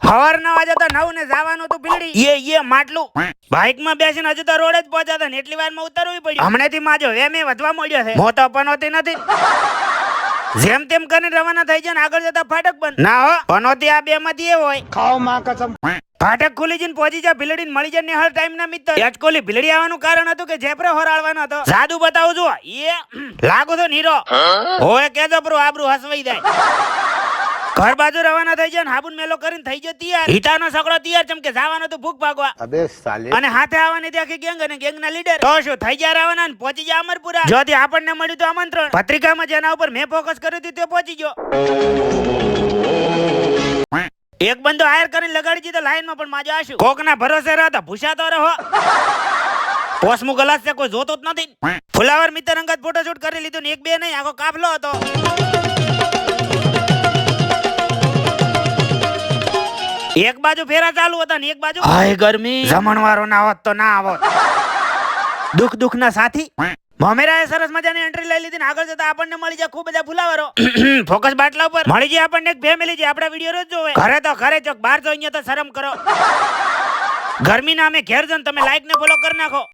સવારના વાગે તો 9 ને જવાનું તો બિલડી એ માટલું બાઇક માં બેસીને હજુ તો રોડ જ પહોંચ્યા ને એટલી વારમાં ઉતરવું પડ્યું. હમણાંથી માજો વેમે વધવા મળ્યો છે. મો તો પનોતી નથી. જેમ તેમ કરીને રવાના થઈ જાય ને આગળ જતા ફાટક બંધ ના હો. પનોતી આ બે માંથી એ હોય ખાઓ માં કસમ. ફાટક ખુલી જઈને પહોંચી જા ભીલડી મળી જાય નિહાળ ટાઈમ ના મિત્ર. એચકોલી ભીલડી આવવાનું કારણ હતું કે જેપરો હોરાળવાનો હતો. જાદુ બતાવું જો એ લાગુ તો નીરો હોય કેજો પ્રો આબરૂ હસવાઈ જાય. ઘર બાજુ રવાના થઈ જાય ને હાબુન મેલો કરીને થઈ ગયો તૈયાર. હિતાનો સકડો તૈયાર ચમકે જવાનો તો ભૂખ ભાગવા. અબે સાલે. અને હાથે આવવાની ત્યાંથી ગેંગ અને ગેંગના લીડર. તો શું થઈ ગયા રવાના ને પહોંચી ગયા અમરપુરા. જોથી આપણને મળ્યું તો આમંત્રણ. પત્રિકામાં જેના ઉપર મેં ફોકસ કર્યું હતું તે પહોંચી ગયો. એક બંદો હાયર કરીને લગાડી દીધો લાઈનમાં પણ માજો આશું. કોકના ભરોસે રહેતા ભૂસાતો રહો. પોસમુ ગલાસ છે કોઈ જોતો જ નથી. ફુલાવર મિત્ર અંગત ફોટોશૂટ કરી લીધું ને એક બે નહીં આખો કાફલો હતો. એક બાજુ ફેરા ચાલુ હતા ને એક બાજુ હાય ગરમી. જમણવારો ના આવત તો ના આવત. દુખ ના સાથી મમેરાએ સરસ મજાની એન્ટ્રી લઈ લીધી ને આગળ જતા આપણને મળી જાય ખૂબ બધા ફુલાવરો. ફોકસ બાટલા ઉપર મળી જાય આપણને એક ફેમિલી જે આપણા વિડિયો રોજ જોવે. ઘરે તો ઘરે ચોક બહાર તો અહીંયા તો શરમ કરો. ગરમી ના અમે ઘેર જન તમે લાઈક ને ફોલો કરી નાખો.